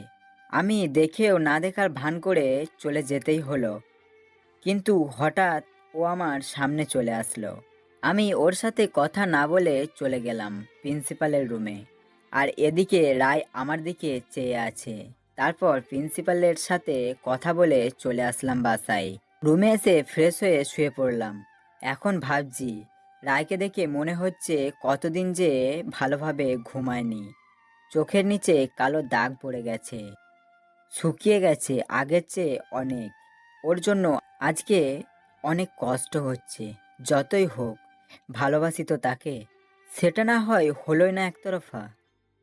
আমি দেখেও না দেখার ভান করে চলে যেতেই হলো, কিন্তু হঠাৎ ও আমার সামনে চলে আসলো। আমি ওর সাথে কথা না বলে চলে গেলাম প্রিন্সিপালের রুমে। আর এদিকে রায় আমার দিকে চেয়ে আছে। তারপর প্রিন্সিপালের সাথে কথা বলে চলে আসলাম বাসায়। রুমে এসে ফ্রেশ হয়ে শুয়ে পড়লাম। এখন ভাবছি রায়কে দেখে মনে হচ্ছে কতদিন যে ভালোভাবে ঘুমায়নি। চোখের নিচে কালো দাগ পড়ে গেছে, শুকিয়ে গেছে আগের চেয়ে অনেক। ওর জন্য আজকে অনেক কষ্ট হচ্ছে। যতই হোক, ভালোবাসি তো তাকে। সেটা না হয় হলোই না একতরফা।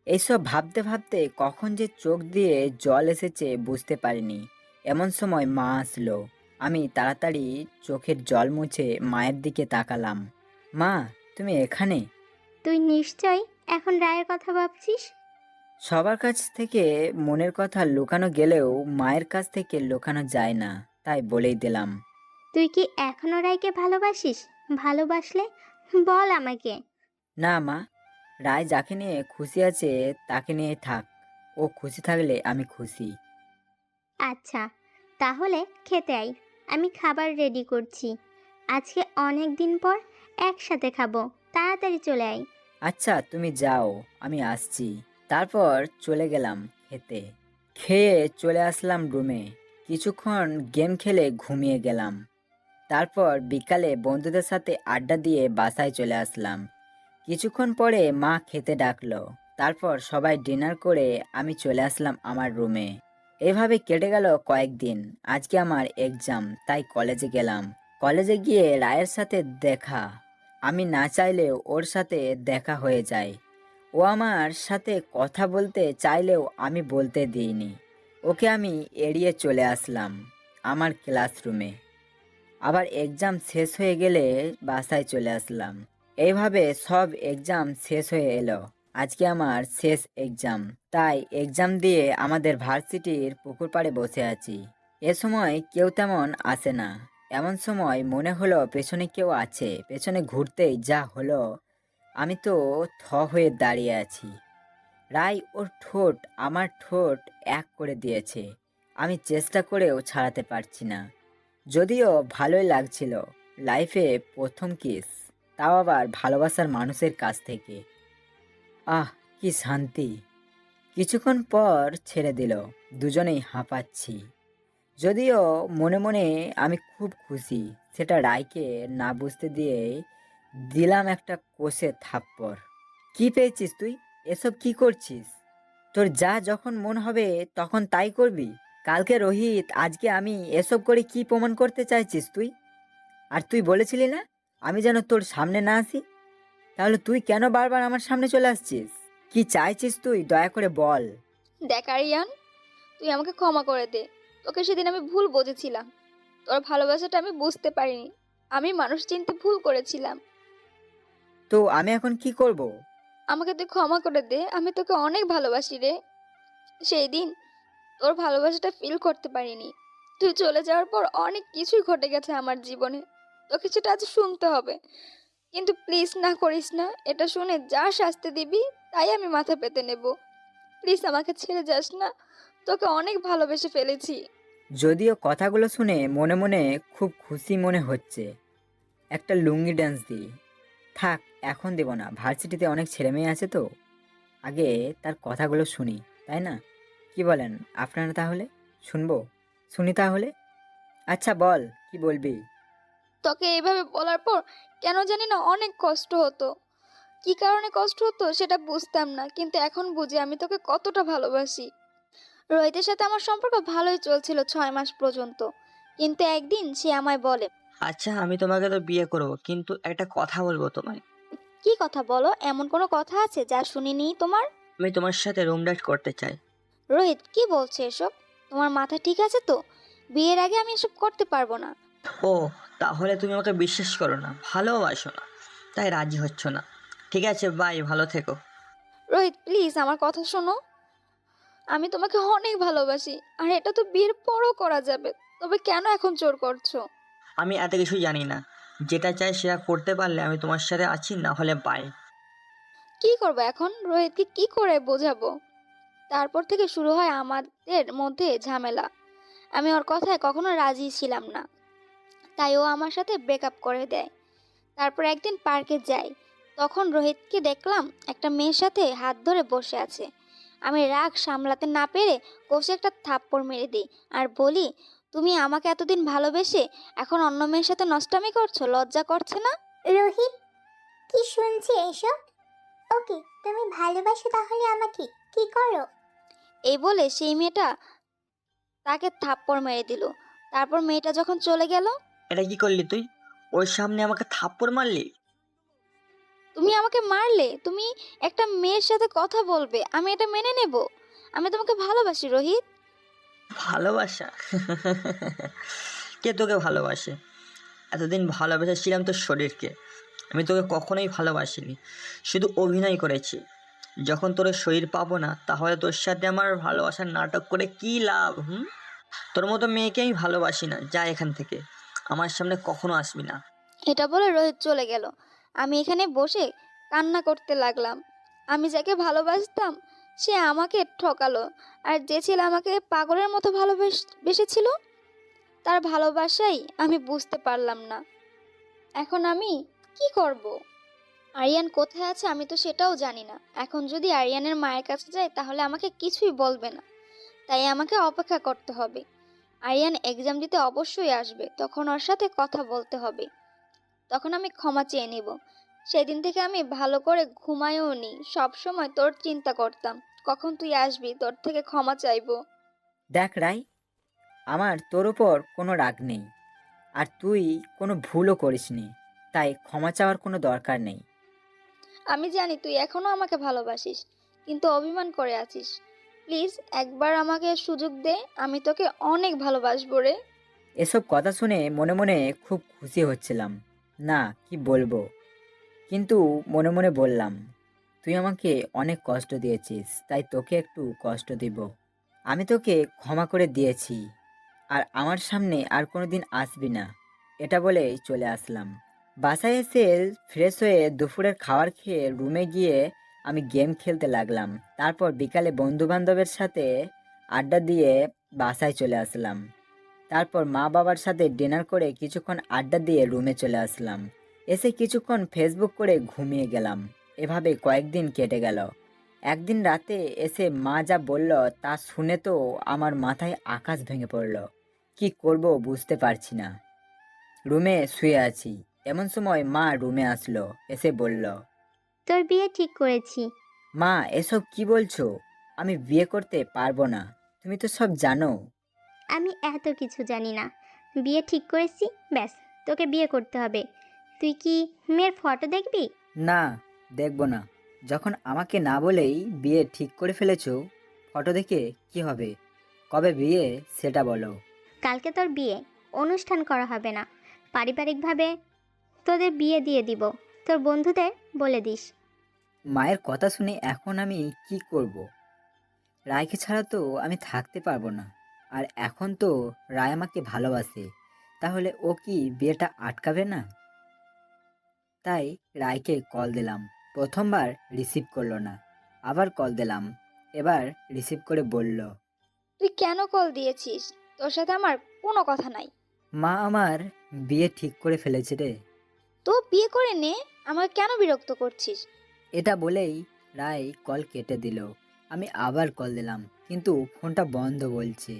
এইসব ভাবতে ভাবতে কখন যে চোখ দিয়ে জল এসেছে বুঝতে পারিনি। এমন সময় মা আসলো। আমি তাড়াতাড়ি চোখের জল মুছে মায়ের দিকে তাকালাম। মা, তুমি এখানে? তুই নিশ্চয়ই এখন রায়ের কথা ভাবছিস। সবার কাছ থেকে মনের কথা লুকানো গেলেও মায়ের কাছ থেকে লুকানো যায় না, তাই বলেই দিলাম। তুই কি এখনো রায়কে ভালোবাসিস? ভালোবাসলে বল আমাকে। না মা, রায় যাকে নিয়ে খুশি আছে তাকে নিয়ে থাক। ও খুশি থাকলে আমি খুশি। আচ্ছা, তাহলে খেতে আই। আমি খাবার রেডি করছি। আজকে অনেক দিন পর একসাথে খাবো। তাড়াতাড়ি চলে আয়। আচ্ছা তুমি যাও, আমি আসছি। তারপর চলে গেলাম খেতে। খেয়ে চলে আসলাম রুমে। কিছুক্ষণ গেম খেলে ঘুমিয়ে গেলাম। তারপর বিকালে বন্ধুদের সাথে আড্ডা দিয়ে বাসায় চলে আসলাম। কিছুক্ষণ পরে মা খেতে ডাকলো। তারপর সবাই ডিনার করে আমি চলে আসলাম আমার রুমে। এভাবে কেটে গেল কয়েকদিন। আজকে আমার এক্সাম, তাই কলেজে গেলাম। কলেজে গিয়ে রায়ের সাথে দেখা। আমি না চাইলেও ওর সাথে দেখা হয়ে যায়। ও আমার সাথে কথা বলতে চাইলেও আমি বলতে দিইনি। ওকে আমি এড়িয়ে চলে আসলাম আমার ক্লাসরুমে। আবার এক্সাম শেষ হয়ে গেলে বাসায় চলে আসলাম। এইভাবে সব এক্সাম শেষ হয়ে এলো। আজকে আমার শেষ এক্সাম, তাই এক্সাম দিয়ে আমাদের ভার্সিটির পুকুর পাড়ে বসে আছি। এ সময় কেউ তেমন আসে না। এমন সময় মনে হলো পেছনে কেউ আছে। পেছনে ঘুরতেই যা হলো, আমি তো থ হয়ে দাঁড়িয়ে আছি। রাই ওর ঠোঁট আমার ঠোঁট এক করে দিয়েছে। আমি চেষ্টা করেও ছাড়াতে পারছি না। যদিও ভালোই লাগছিল, লাইফে প্রথম কিস, তাও আবার ভালোবাসার মানুষের কাছ থেকে। আহ, কি শান্তি! কিছুক্ষণ পর ছেড়ে দিল। দুজনেই হাঁপাচ্ছি। যদিও মনে মনে আমি খুব খুশি। সেটা রায়কে না বুঝতে দিয়ে দিলাম একটা কষে থাপ্পড়। কি পেয়েছিস তুই? এসব কি করছিস? তোর যা যখন মন হবে তখন তাই করবি? কালকে রোহিত, আজকে আমি, এসব করে কি প্রমাণ করতে চাইছিস তুই? আর তুই বলেছিলি না আমি যেন তোর সামনে না আসি? তাহলে তুই কেন বারবার আমার সামনে চলে আসছিস? কি চাইছিস তুই, দয়া করে বল। দেখ আরিয়ান, তুই আমাকে ক্ষমা করে দে। তোকে সেদিন আমি ভুল বুঝেছিলাম। তোর ভালোবাসাটা আমি বুঝতে পারিনি। আমি মানুষ চিনতে ভুল করেছিলাম। তো আমি এখন কি করব? আমাকে তুই ক্ষমা করে দে। আমি তোকে অনেক ভালোবাসি রে। সেই দিন তোর ভালোবাসাটা ফিল করতে পারিনি। তুই চলে যাওয়ার পর অনেক কিছুই ঘটে গেছে আমার জীবনে। তোকে সেটা আজ শুনতে হবে, কিন্তু প্লিজ না করিস না। এটা শুনে যা শাস্তি দিবি তাই আমি মাথা পেতে নেব। প্লিজ আমাকে ছেড়ে যাস না। তোকে অনেক ভালোবেসে ফেলেছি। যদিও কথাগুলো শুনে মনে মনে খুব খুশি মনে হচ্ছে। একটা লুঙ্গি ড্যান্স দিই। থাক, এখন দেব না। ভার্সিটিতে অনেক ছেলে মেয়ে আছে তো, আগে তার কথাগুলো শুনি, তাই না? কি বলেন আপনারা? তাহলে শুনবো? শুনি তাহলে। আচ্ছা বল, কি বলবি? তোকে এইভাবে বলার পর কেন জানি না অনেক কষ্ট হতো। কি কারণে কষ্ট হতো সেটা বুঝতাম না, কিন্তু এখন বুঝি আমি তোকে কতটা ভালোবাসি। রোহিতের সাথে আমার সম্পর্ক ভালোই চলছিল 6 মাস পর্যন্ত, কিন্তু একদিন সে আমায় বলে। আচ্ছা, আমি তোমাকে তো বিয়ে করব, কিন্তু একটা কথা বলবো তোমায়। কি কথা বলো? এমন কোনো কথা আছে যা শুনিনি তোমার? আমি তোমার সাথে রুম ডেট করতে চাই। রোহিত, কি বলছে এসব? তোমার মাথা ঠিক আছে তো? বিয়ের আগে আমি এসব করতে পারবো না। ও, তাহলে তুমি আমাকে বিশ্বাস করো না, ভালোবাসো না, তাই রাজি হচ্ছ না। ঠিক আছে, বাই, ভালো থেকো। রোহিত প্লিজ আমার কথা শোনো। আমি তোমাকে অনেক ভালোবাসি, আর এটা তো বিয়ের পরও করা যাবে। তবে কেন এখন জোর করছো? আমি এত কিছু জানি না, যেটা চাই সেটা করতে পারলে আমি তোমার সাথে আছি, না হলে বাই। কি করবো এখন? রোহিতকে কি করে বোঝাবো? তারপর থেকে শুরু হয় আমাদের মধ্যে ঝামেলা। আমি ওর কথায় কখনো রাজি ছিলাম না, তাই ও আমার সাথে ব্রেকআপ করে দেয়। তারপর একদিন পার্কে যাই, তখন রোহিতকে দেখলাম একটা মেয়ের সাথে হাত ধরে বসে আছে। আমি রাগ সামলাতে না পেরে কষে একটা থাপ্পড় মেরে দিই আর বলি, তুমি আমাকে এতদিন ভালোবেসে এখন অন্য মেয়ের সাথে নষ্টামি করছো? লজ্জা করছে না? রোহিত, কি শুনছি এসব? ওকে, তুমি ভালোবাসো তাহলে আমাকে, কি করো? এই বলে সেই মেয়েটা তাকে থাপ্পড় মেরে দিল। তারপর মেয়েটা যখন চলে গেল। এটা কি করলি তুই? ওর সামনে আমাকে থাপ্পড় মারলি? তুমি আমাকে মারলে? তুমি একটা মেয়ের সাথে কথা বলবে, আমি এটা মেনে নেব? আমি তোমাকে ভালোবাসি রোহিত। ভালোবাসা? কে তোকে ভালোবাসে? এতদিন ভালোবেসেছিলাম তোর শরীরকে, আমি তোকে কখনোই ভালোবাসিনি, শুধু অভিনয় করেছি। যখন তোর শরীর পাবো না, তাহলে তোর সাথে আমার ভালোবাসার নাটক করে কি লাভ? তোর মতো মেয়েকে আমি ভালোবাসি না, যা এখান থেকে, আমার সামনে কখনো আসবি না। এটা বলে রোহিত চলে গেল। আমি এখানে বসে কান্না করতে লাগলাম। আমি যাকে ভালোবাসতাম সে আমাকে ঠকালো, আর যে ছেলে আমাকে পাগলের মতো ভালোবেসেছিল তার ভালোবাসাই আমি বুঝতে পারলাম না। এখন আমি কি করব? আরিয়ান কোথায় আছে আমি তো সেটাও জানি না। এখন যদি আরিয়ানের মায়ের কাছে যাই তাহলে আমাকে কিছুই বলবে না, তাই আমাকে অপেক্ষা করতে হবে। আরিয়ান এক্সাম দিতে অবশ্যই আসবে, তখন ওর সাথে কথা বলতে হবে। তখন আমি ক্ষমা চেয়ে নিব। সেদিন থেকে আমি ভালো করে ঘুমায়ও নি, সবসময় তোর চিন্তা করতাম কখন তুই আসবি, তোর থেকে ক্ষমা চাইবো। দেখ রাই, আমার তোর ওপর কোনো রাগ নেই, আর তুই কোনো ভুলও করিসনি, তাই ক্ষমা চাওয়ার কোনো দরকার নেই। আমি জানি তুই এখনো আমাকে ভালোবাসিস, কিন্তু অভিমান করে আছিস। প্লিজ একবার আমাকে সুযোগ দে, আমি তোকে অনেক ভালোবাসবো রে। এসব কথা শুনে মনে মনে খুব খুশি হচ্ছিলাম না, কি বলবো, কিন্তু মনে মনে বললাম, তুই আমাকে অনেক কষ্ট দিয়েছিস, তাই তোকে একটু কষ্ট দিব। আমি তোকে ক্ষমা করে দিয়েছি, আর আমার সামনে আর কোনোদিন আসবি না, এটা বলেই চলে আসলাম। বাসায় এসে ফ্রেশ হয়ে দুপুরের খাবার খেয়ে রুমে গিয়ে আমি গেম খেলতে লাগলাম। তারপর বিকালে বন্ধুবান্ধবের সাথে আড্ডা দিয়ে বাসায় চলে আসলাম। তারপর মা বাবার সাথে ডিনার করে কিছুক্ষণ আড্ডা দিয়ে রুমে চলে আসলাম। এসে কিছুক্ষণ ফেসবুক করে ঘুমিয়ে গেলাম। এভাবে কয়েকদিন কেটে গেল। একদিন রাতে এসে মা যা বলল তা শুনে তো আমার মাথায় আকাশ ভেঙে পড়ল। কি করব বুঝতে পারছি না। রুমে শুয়ে আছি, এমন সময় মা রুমে আসলো, এসে বলল, তোর বিয়ে ঠিক করেছি। মা এসব কি বলছো? আমি বিয়ে করতে পারবো না, তুমি তো সব জানো। আমি এত কিছু জানি না। বিয়ে ঠিক করেছি, ব্যাস। তোকে বিয়ে করতে হবে। তুই কি মেয়ের ফটো দেখবি? না, দেখবো না। যখন আমাকে না বলেই বিয়ে ঠিক করে ফেলেছো, ফটো দেখে কি হবে? কবে বিয়ে সেটা বলো। কালকে তোর বিয়ে, অনুষ্ঠান করা হবে না, পারিবারিকভাবে তোদের বিয়ে দিয়ে দিব। তোর বন্ধুদের বলে দিস। মায়ের কথা শুনে এখন আমি কি করব? রায়কে ছাড়া তো আমি থাকতে পারবো না। আর এখন তো রায় আমাকে ভালোবাসে, তাহলে ও কি বিয়েটা আটকাবে না? তাই রায়কে কল দিলাম। প্রথমবার রিসিভ করলো না, আবার কল দিলাম, এবার রিসিভ করে বলল, তুই কেন কল দিয়েছিস? তোর সাথে আমার কোনো কথা নাই। মা আমার বিয়ে ঠিক করে ফেলেছে রে। তো বিয়ে করে নে, আমাকে কেন বিরক্ত করছিস? এটা বলেই রায় কল কেটে দিল। আমি আবার কল দিলাম, কিন্তু ফোনটা বন্ধ বলছে।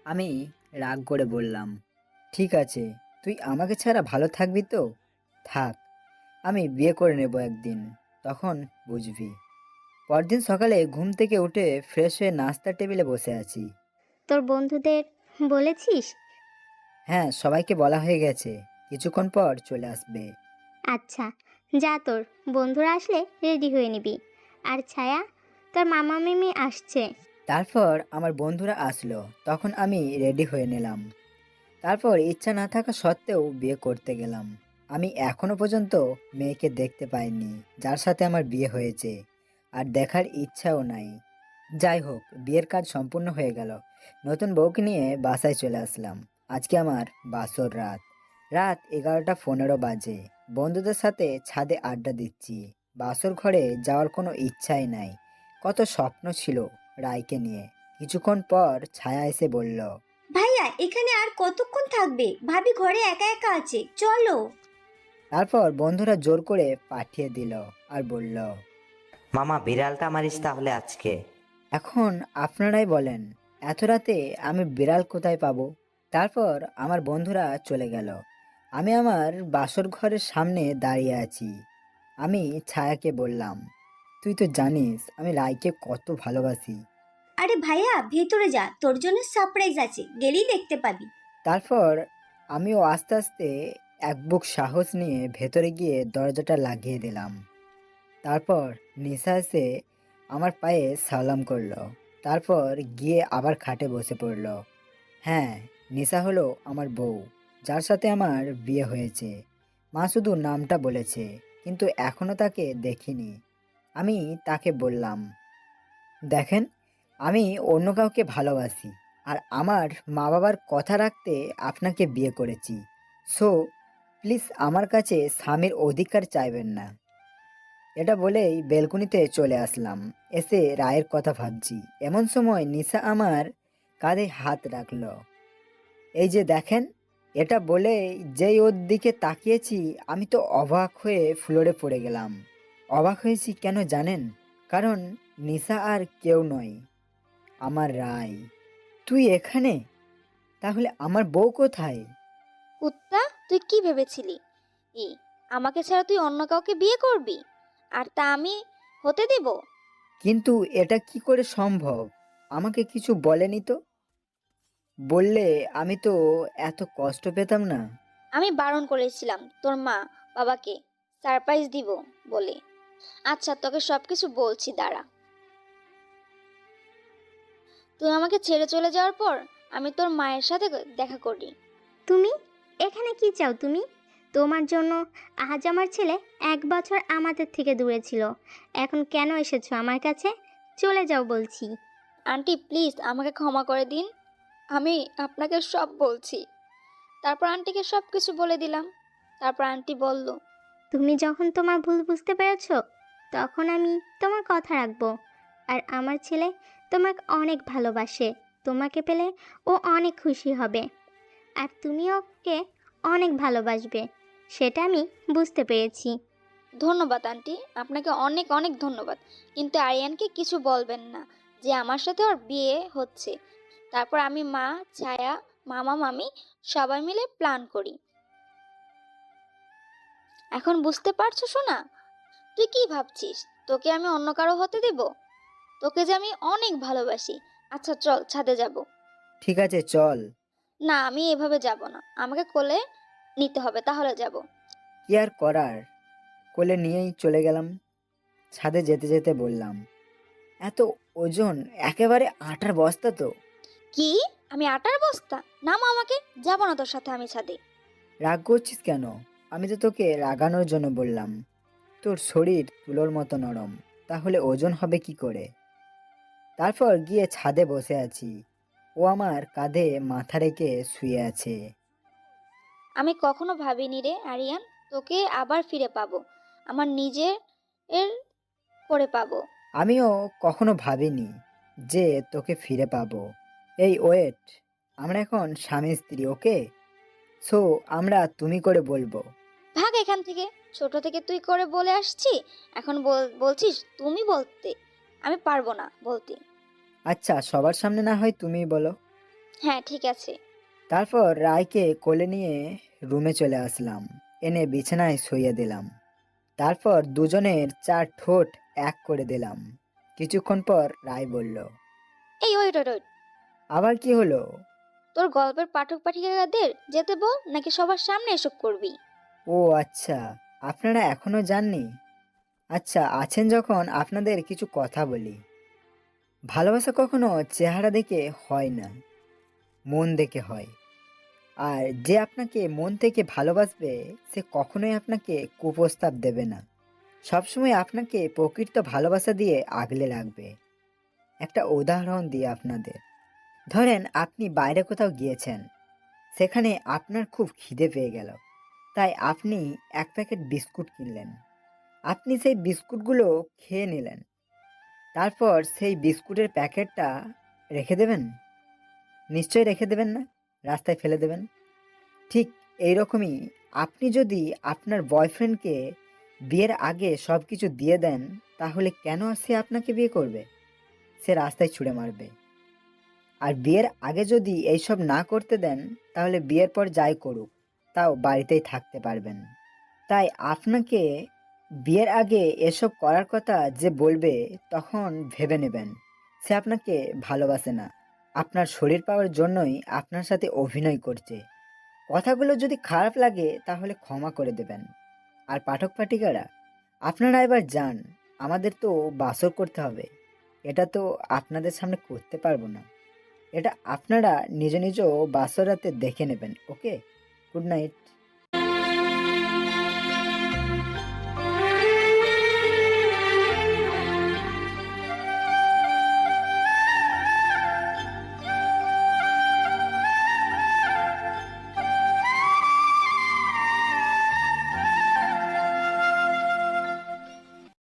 আমি রাগ করে বললাম, ঠিক আছে, তুই আমাকে ছাড়া ভালো থাকবি তো? থাক, আমি বিয়ে করে নেব একদিন, তখন বুঝবি। পরদিন সকালে ঘুম থেকে উঠে ফ্রেশ হয়ে নাস্তার টেবিলে বসে আছি। তোর বন্ধুদের বলেছিস? হ্যাঁ, সবাইকে বলা হয়ে গেছে, কিছুক্ষণ পর চলে আসবে। আচ্ছা, যা, তোর বন্ধুরা আসলে রেডি হয়ে নিবি। আর ছায়া, তোর মামা মিমি আসছে। তারপর আমার বন্ধুরা আসলো, তখন আমি রেডি হয়ে নিলাম। তারপর ইচ্ছা না থাকা সত্ত্বেও বিয়ে করতে গেলাম। আমি এখনো পর্যন্ত মেয়েকে দেখতে পাইনি যার সাথে আমার বিয়ে হয়েছে, আর দেখার ইচ্ছাও নাই। যাই হোক, বিয়ের কাজ সম্পূর্ণ হয়ে গেল। নতুন বউকে নিয়ে বাসায় চলে আসলাম। আজকে আমার বাসর রাত। রাত 11:15 বাজে। বন্ধুদের সাথে ছাদে আড্ডা দিচ্ছি। বাসর ঘরে যাওয়ার কোনো ইচ্ছাই নাই। কত স্বপ্ন ছিল রায়কে নিয়ে। কিছুক্ষণ পর ছায়া এসে বলল, ভাইয়া এখানে আর কতক্ষণ থাকবে? ভাবি ঘরে একা একা আছে, চলো। তারপর বন্ধুরা জোর করে পাঠিয়ে দিল আর বলল, মামা বিড়ালটা মারিস তাহলে আজকে। এখন আপনারাই বলেন, এত রাতে আমি বিড়াল কোথায় পাবো? তারপর আমার বন্ধুরা চলে গেল। আমি আমার বাসর ঘরের সামনে দাঁড়িয়ে আছি। আমি ছায়াকে বললাম, তুই তো জানিস আমি রায়কে কত ভালোবাসি। আরে ভাইয়া ভেতরে যা, তোর জন্য সারপ্রাইজ আছে, গেলেই দেখতে পাবি। তারপর আমিও আস্তে আস্তে এক বুক সাহস নিয়ে ভেতরে গিয়ে দরজাটা লাগিয়ে দিলাম। তারপর নিশা এসে আমার পায়ে সালাম করলো। তারপর গিয়ে আবার খাটে বসে পড়লো। হ্যাঁ, নিশা হলো আমার বউ, যার সাথে আমার বিয়ে হয়েছে। মা শুধু নামটা বলেছে, কিন্তু এখনো তাকে দেখিনি। আমি তাকে বললাম, দেখেন, আমি অন্য কাউকে ভালোবাসি, আর আমার মা বাবার কথা রাখতে আপনাকে বিয়ে করেছি। সো প্লিজ আমার কাছে স্বামীর অধিকার চাইবেন না। এটা বলেই বেলকনিতে চলে আসলাম। এসে রায়ের কথা ভাবছি, এমন সময় নিশা আমার কাঁধে হাত রাখলো। এই যে দেখেন, এটা বলে যেই ওর দিকে তাকিয়েছি, আমি তো অবাক হয়ে ফ্লোরে পড়ে গেলাম। অবাক হয়েছি কেন জানেন? কারণ নিশা আর কেউ নয়, আমার রায়। তুই এখানে? তাহলে আমার বউ কোথায়? কুত্তা, তুই কি ভেবেছিলি আমাকে ছাড়া তুই অন্য কাউকে বিয়ে করবি? আর তা আমি হতে দেব? কিন্তু এটা কি করে সম্ভব? আমাকে কিছু বলেনি তো। বললে আমি তো এত কষ্ট পেতাম না। আমি বারণ করেছিলাম তোর মা বাবাকে সারপ্রাইজ দিব বলে। আচ্ছা, তোকে সবকিছু বলছি, দাঁড়া। তুই আমাকে ছেড়ে চলে যাওয়ার পর আমি তোর মায়ের সাথে দেখা করি। তুমি এখানে কি চাও? তুমি তোমার জন্য আজ আমার ছেলে 1 বছর আমাদের থেকে দূরে ছিল। এখন কেন এসেছো আমার কাছে? চলে যাও বলছি। আন্টি প্লিজ আমাকে ক্ষমা করে দিন। আমি আপনাকে সব বলছি। তারপর আন্টিকে সব কিছু বলে দিলাম। তারপর আন্টি বলল, তুমি যখন তোমার ভুল বুঝতে পেরেছো, তখন আমি তোমার কথা রাখবো। আর আমার ছেলে তোমাকে অনেক ভালোবাসে। তোমাকে পেলে ও অনেক খুশি হবে। আর তুমি ওকে অনেক ভালোবাসবে, সেটা আমি বুঝতে পেরেছি। ধন্যবাদ আন্টি, আপনাকে অনেক অনেক ধন্যবাদ। কিন্তু আরিয়ানকে কিছু বলবেন না যে আমার সাথে ওর বিয়ে হচ্ছে। তারপর আমি, মা, ছায়া, মামা, মামি সবাই মিলে প্ল্যান করি। এখন বুঝতে পারছো সোনা? তুই কি ভাবছিস তোকে আমি অন্য কারো হতে দেব? তোকে যে আমি অনেক ভালোবাসি। আচ্ছা চল ছাদে যাব। ঠিক আছে চল। না, আমি এভাবে যাব না, আমাকে কোলে নিতে হবে, তাহলে যাব। কি আর করার, কোলে নিয়েই চলে গেলাম। ছাদে যেতে যেতে বললাম, এত ওজন, একেবারে আটার বস্তা তো। কি? আমি আটার বস্তা? নামা আমাকে, যাব না তোর সাথে আমি ছাদে। রাগ করছিস কেন? আমি তো তোকে রাগানোর জন্য বললাম। তোর শরীর তুলোর মতো নরম, তাহলে ওজন হবে কি করে? তারপর গিয়ে ছাদে বসে আছি, ও আমার কাঁধে মাথা রেখে শুয়ে আছে। আমি কখনো ভাবিনি রে আরিয়ান, তোকে আবার ফিরে পাবো, আমার নিজের এর করে পাবো। আমিও কখনো ভাবিনি যে তোকে ফিরে পাবো। এই ওয়েট, আমরা এখন স্বামী স্ত্রী, ওকে? সো আমরা তুমি করে বলবো। ভাগ এখান থেকে। ছোট থেকে তুই করে বলে আসছি, এখন বলছিস তুমি বলতে। আমি পারবো না বলতে। আচ্ছা, সবার সামনে না হয় তুমিই বলো। হ্যাঁ ঠিক আছে। তারপর রায়কে কোলে নিয়ে রুমে চলে আসলাম, এনে বিছানায় শুইয়ে দিলাম। তারপর দুজনের 4 ঠোঁট এক করে দিলাম। কিছুক্ষণ পর রায় বলল, এই ওয়েট ওয়েট ওয়েট, আবার কি হলো? তোর গল্পের পাঠক পাঠিকাদের যেতে বল, নাকি সবার সামনে এসব করবি? ও আচ্ছা, আপনারা এখনো যাননি? আচ্ছা আছেন যখন, আপনাদের কিছু কথা বলি। ভালোবাসা কখনো চেহারা দেখে হয় না, মন দেখে হয়। আর যে আপনাকে মন থেকে ভালোবাসবে, সে কখনোই আপনাকে কুপ্রস্তাব দেবে না। সবসময় আপনাকে প্রকৃত ভালোবাসা দিয়ে আগলে রাখবে। একটা উদাহরণ দিই আপনাদের। ধরেন আপনি বাইরে কোথাও গিয়েছেন, সেখানে আপনার খুব খিদে পেয়ে গেল, তাই আপনি 1 প্যাকেট বিস্কুট কিনলেন। আপনি সেই বিস্কুটগুলো খেয়ে নিলেন। তারপর সেই বিস্কুটের প্যাকেটটা রেখে দেবেন? নিশ্চয়ই রেখে দেবেন না, রাস্তায় ফেলে দেবেন। ঠিক এইরকমই, আপনি যদি আপনার বয়ফ্রেন্ডকে বিয়ের আগে সব কিছু দিয়ে দেন, তাহলে কেন সে আপনাকে বিয়ে করবে? সে রাস্তায় ছুঁড়ে মারবে। আর বিয়ের আগে যদি এইসব না করতে দেন, তাহলে বিয়ের পর যাই করুক, তাও বাড়িতেই থাকতে পারবেন। তাই আপনাকে বিয়ের আগে এসব করার কথা যে বলবে, তখন ভেবে নেবেন সে আপনাকে ভালোবাসে না, আপনার শরীর পাওয়ার জন্যই আপনার সাথে অভিনয় করছে। কথাগুলো যদি খারাপ লাগে তাহলে ক্ষমা করে দেবেন। আর পাঠক পাঠিকারা, আপনারা এবার যান, আমাদের তো বাসর করতে হবে। এটা তো আপনাদের সামনে করতে পারবো না। এটা আপনারা নিজ নিজ বাসর রাতে দেখে নেবেন, ওকে? Good night.